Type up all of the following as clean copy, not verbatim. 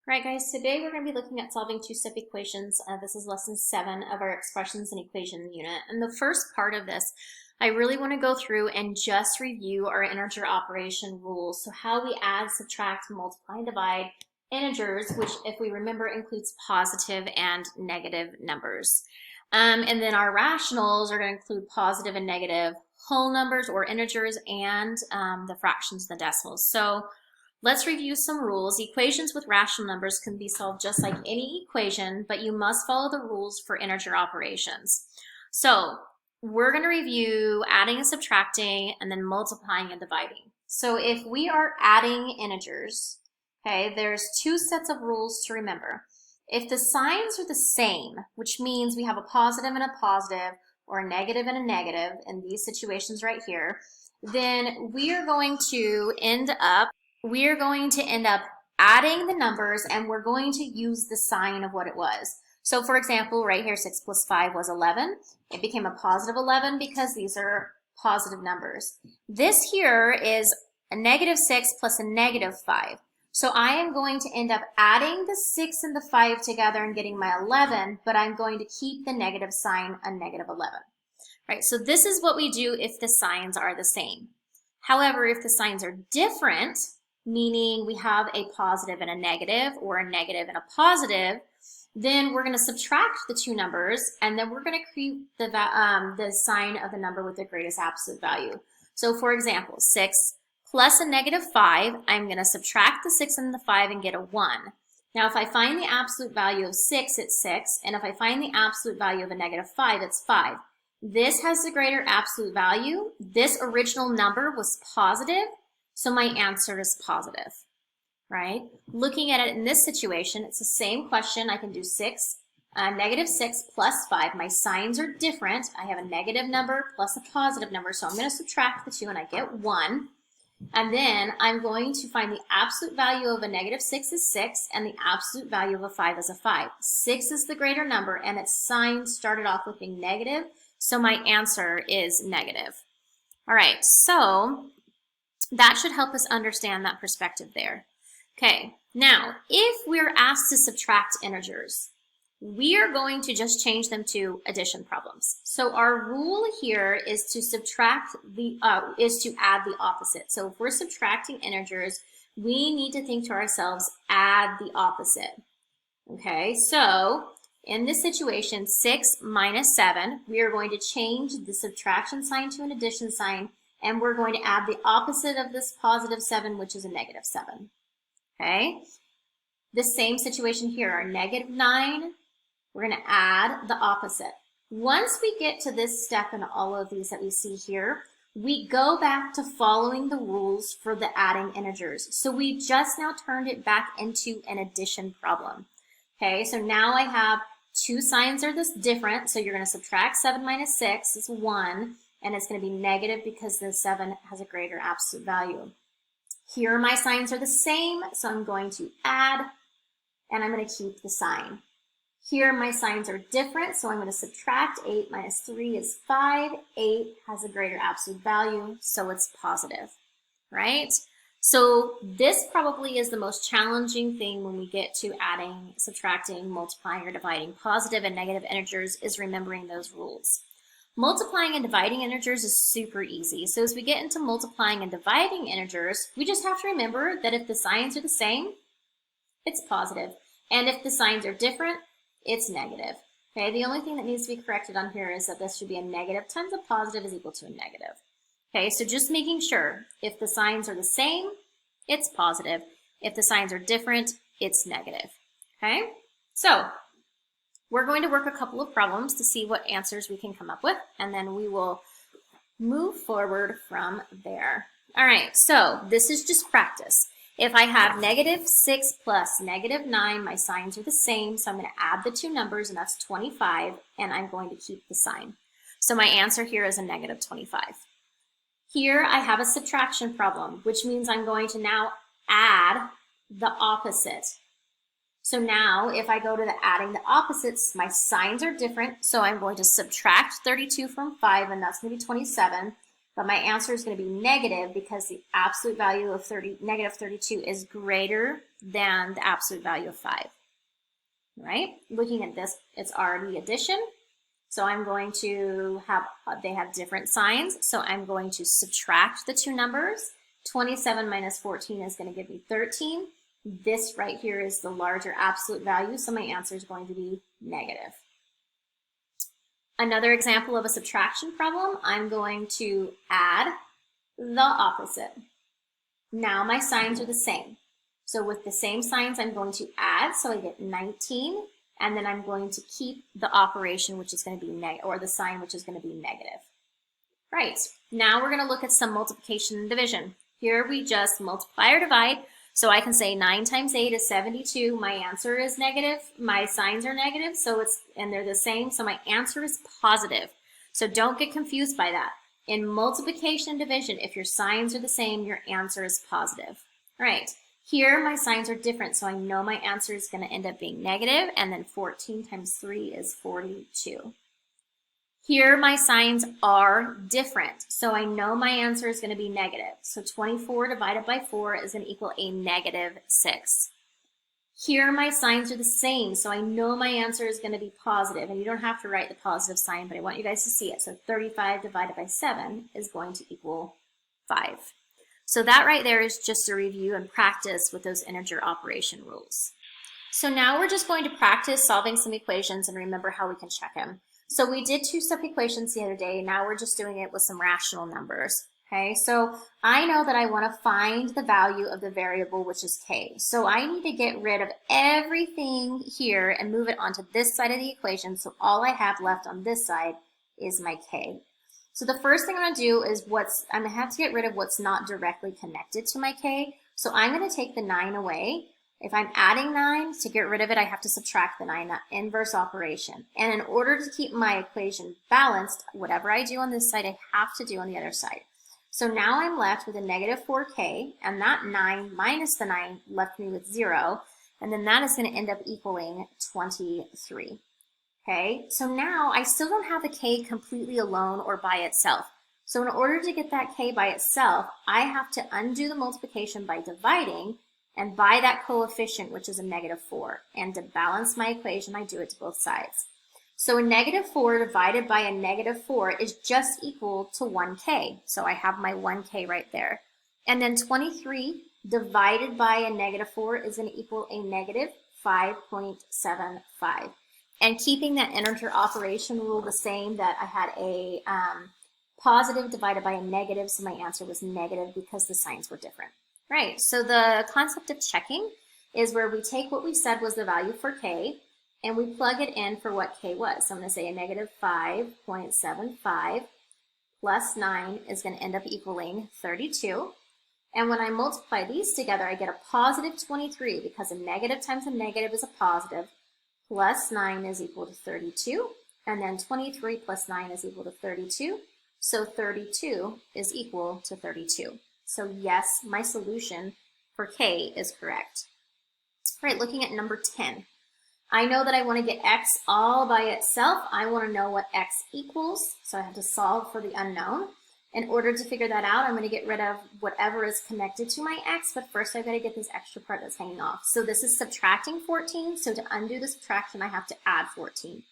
All right, guys, today we're going to be looking at solving two-step equations. This is lesson 7 of our expressions and equation unit. And the first part of this, I really want to go through and just review our integer operation rules. So how we add, subtract, multiply, and divide integers, which if we remember includes positive and negative numbers. And then our rationals are going to include positive and negative whole numbers or integers and the fractions and the decimals. So let's review some rules. Equations with rational numbers can be solved just like any equation, but you must follow the rules for integer operations. So we're going to review adding and subtracting and then multiplying and dividing. So if we are adding integers, okay, there's two sets of rules to remember. If the signs are the same, which means we have a positive and a positive or a negative and a negative in these situations right here, then we are going to end up adding the numbers and we're going to use the sign of what it was. So for example, right here, 6 plus 5 was 11. It became a positive 11 because these are positive numbers. This here is a negative 6 plus a negative 5. So I am going to end up adding the 6 and the 5 together and getting my 11, but I'm going to keep the negative sign a negative 11. Right, so this is what we do if the signs are the same. However, if the signs are different, meaning we have a positive and a negative or a negative and a positive, then we're going to subtract the two numbers and then we're going to create the sign of the number with the greatest absolute value. So for example, 6 plus a negative 5, I'm going to subtract the 6 and the 5 and get a 1. Now if I find the absolute value of 6, it's 6, and if I find the absolute value of a negative 5, it's 5. This has the greater absolute value. This original number was positive, so my answer is positive, right? Looking at it in this situation, it's the same question. I can do negative 6 plus 5. My signs are different. I have a negative number plus a positive number, so I'm going to subtract the two and I get 1. And then I'm going to find the absolute value of a negative 6 is 6, and the absolute value of a 5 is a 5. 6 is the greater number, and its sign started off with being negative, so my answer is negative. All right, so that should help us understand that perspective there. Okay, now if we're asked to subtract integers, we are going to just change them to addition problems. So our rule here is to add the opposite. So if we're subtracting integers, we need to think to ourselves, add the opposite. Okay, so in this situation, 6 minus 7, we are going to change the subtraction sign to an addition sign, and we're going to add the opposite of this positive 7, which is a negative 7. Okay? The same situation here, our negative 9, we're going to add the opposite. Once we get to this step in all of these that we see here, we go back to following the rules for the adding integers. So we just now turned it back into an addition problem. Okay, so now I have two signs are this different, so you're going to subtract 7 minus 6 is 1, and it's going to be negative because the 7 has a greater absolute value. Here my signs are the same, so I'm going to add, and I'm going to keep the sign. Here my signs are different, so I'm going to subtract. 8 minus 3 is 5. 8 has a greater absolute value, so it's positive, right? So this probably is the most challenging thing when we get to adding, subtracting, multiplying, or dividing positive and negative integers is remembering those rules. Multiplying and dividing integers is super easy. So as we get into multiplying and dividing integers, we just have to remember that if the signs are the same, it's positive. And if the signs are different, it's negative. Okay, the only thing that needs to be corrected on here is that this should be a negative times a positive is equal to a negative. Okay, so just making sure if the signs are the same, it's positive. If the signs are different, it's negative. Okay, so we're going to work a couple of problems to see what answers we can come up with, and then we will move forward from there. All right, so this is just practice. If I have negative 6 plus negative 9, my signs are the same, so I'm going to add the two numbers, and that's 25, and I'm going to keep the sign. So my answer here is a negative 25. Here I have a subtraction problem, which means I'm going to now add the opposite. So now if I go to the adding the opposites, my signs are different, so I'm going to subtract 32 from 5, and that's going to be 27. but my answer is going to be negative because the absolute value of negative 32 is greater than the absolute value of 5. Right? Looking at this, it's already addition. So I'm going to have, they have different signs. So I'm going to subtract the two numbers. 27 minus 14 is going to give me 13. This right here is the larger absolute value, so my answer is going to be negative. Another example of a subtraction problem, I'm going to add the opposite. Now my signs are the same. So with the same signs, I'm going to add, so I get 19, and then I'm going to keep the operation, which is going to be negative, or the sign, which is going to be negative. Right, now we're going to look at some multiplication and division. Here we just multiply or divide, so I can say 9 times 8 is 72. My answer is negative. My signs are negative, and they're the same, so my answer is positive. So don't get confused by that. In multiplication and division, if your signs are the same, your answer is positive. All right. Here, my signs are different, so I know my answer is going to end up being negative, and then 14 times 3 is 42. Here, my signs are different, so I know my answer is going to be negative. So 24 divided by 4 is going to equal a negative 6. Here, my signs are the same, so I know my answer is going to be positive, and you don't have to write the positive sign, but I want you guys to see it. So 35 divided by 7 is going to equal 5. So that right there is just a review and practice with those integer operation rules. So now we're just going to practice solving some equations and remember how we can check them. So we did two-step equations the other day. Now we're just doing it with some rational numbers. Okay, so I know that I want to find the value of the variable, which is k. So I need to get rid of everything here and move it onto this side of the equation. So all I have left on this side is my k. So the first thing I'm going to do is I'm going to have to get rid of what's not directly connected to my k. So I'm going to take the 9 away. If I'm adding 9, to get rid of it, I have to subtract the 9, that inverse operation. And in order to keep my equation balanced, whatever I do on this side, I have to do on the other side. So now I'm left with a negative 4k, and that 9 minus the 9 left me with 0, and then that is going to end up equaling 23. Okay, so now I still don't have the k completely alone or by itself. So in order to get that k by itself, I have to undo the multiplication by dividing and by that coefficient, which is a negative 4. And to balance my equation, I do it to both sides. So a negative 4 divided by a negative 4 is just equal to 1k. So I have my 1k right there. And then 23 divided by a negative 4 is going to equal a negative 5.75. And keeping that integer operation rule the same, that I had a positive divided by a negative, so my answer was negative because the signs were different. Right, so the concept of checking is where we take what we said was the value for k, and we plug it in for what k was. So I'm going to say a negative 5.75 plus 9 is going to end up equaling 32. And when I multiply these together, I get a positive 23 because a negative times a negative is a positive. Plus 9 is equal to 32, and then 23 plus 9 is equal to 32, so 32 is equal to 32. So yes, my solution for k is correct. All right, looking at number 10. I know that I want to get x all by itself. I want to know what x equals, so I have to solve for the unknown. In order to figure that out, I'm going to get rid of whatever is connected to my x, but first I've got to get this extra part that's hanging off. So this is subtracting 14, so to undo the subtraction, I have to add 14.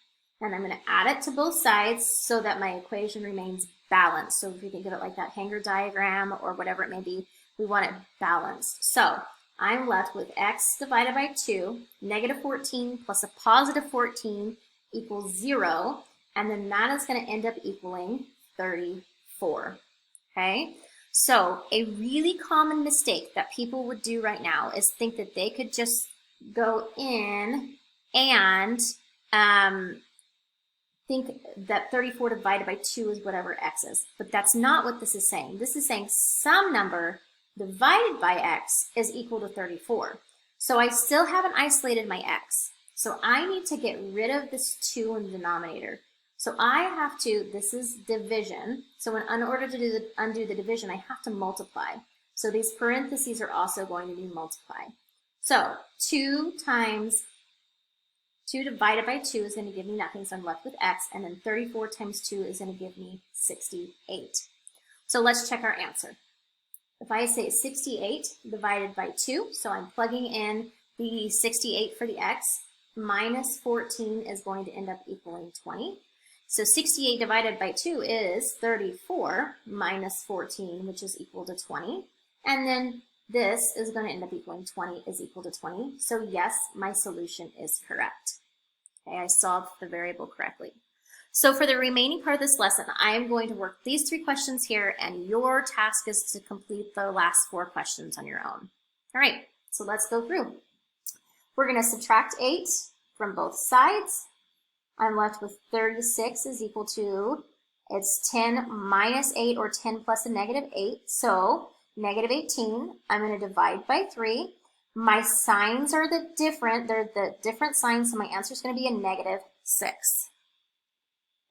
And I'm going to add it to both sides so that my equation remains balanced. So if you think of it like that hanger diagram or whatever it may be, we want it balanced. So I'm left with x divided by 2, negative 14 plus a positive 14 equals 0, and then that is going to end up equaling 34. Okay, so a really common mistake that people would do right now is think that they could just go in and think that 34 divided by 2 is whatever x is, but that's not what this is saying. This is saying some number divided by x is equal to 34. So I still haven't isolated my x. So I need to get rid of this 2 in the denominator. So I have to, this is division. So in order to undo the division, I have to multiply. So these parentheses are also going to be multiplied. So 2 divided by 2 is going to give me nothing, so I'm left with x, and then 34 times 2 is going to give me 68. So let's check our answer. If I say 68 divided by 2, so I'm plugging in the 68 for the x, minus 14 is going to end up equaling 20. So 68 divided by 2 is 34 minus 14, which is equal to 20. And then this is going to end up equaling 20 is equal to 20. So yes, my solution is correct. Okay, I solved the variable correctly. So for the remaining part of this lesson, I am going to work these 3 questions here, and your task is to complete the last 4 questions on your own. All right, so let's go through. We're going to subtract 8 from both sides. I'm left with 36 is equal to, it's 10 minus 8, or 10 plus a negative 8. So negative 18, I'm going to divide by 3. My signs are they're the different signs, so my answer is going to be a negative 6.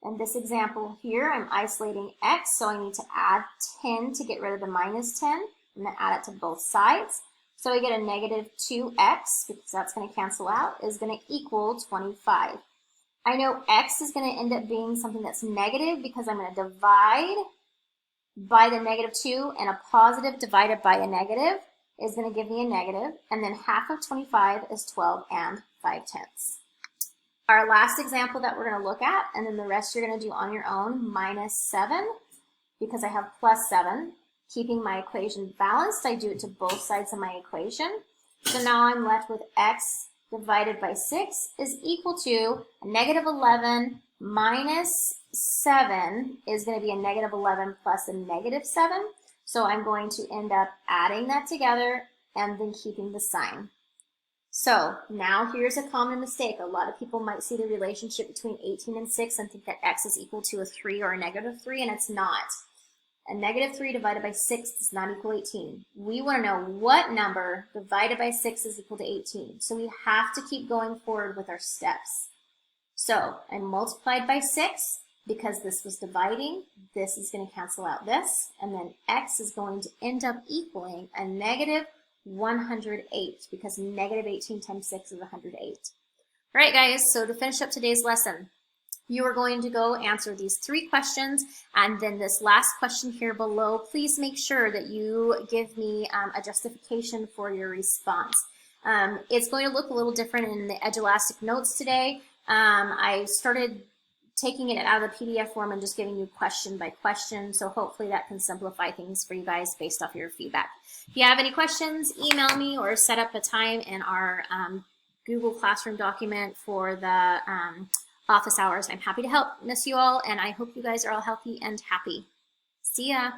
In this example here, I'm isolating x, so I need to add 10 to get rid of the minus 10. I'm going to add it to both sides. So I get a negative 2x, because that's going to cancel out, is going to equal 25. I know x is going to end up being something that's negative because I'm going to divide by the negative 2, and a positive divided by a negative is going to give me a negative, and then half of 25 is 12 and 5/10. Our last example that we're going to look at, and then the rest you're going to do on your own, minus 7, because I have plus 7. Keeping my equation balanced, I do it to both sides of my equation. So now I'm left with x divided by 6 is equal to a negative 11 minus 7 is going to be a negative 11 plus a negative 7. So I'm going to end up adding that together and then keeping the sign. So now here's a common mistake. A lot of people might see the relationship between 18 and 6 and think that x is equal to a 3 or a negative 3, and it's not. A negative 3 divided by 6 does not equal 18. We want to know what number divided by 6 is equal to 18. So we have to keep going forward with our steps. So I multiplied by 6 because this was dividing. This is going to cancel out this. And then x is going to end up equaling a negative 108 because negative 18 times 6 is 108. All right, guys, so to finish up today's lesson, you are going to go answer these 3 questions, and then this last question here below, please make sure that you give me a justification for your response. It's going to look a little different in the Edulastic notes today. I started taking it out of the PDF form and just giving you question by question, so hopefully that can simplify things for you guys based off your feedback. If you have any questions, email me or set up a time in our Google Classroom document for the office hours. I'm happy to help. Miss you all, and I hope you guys are all healthy and happy. See ya.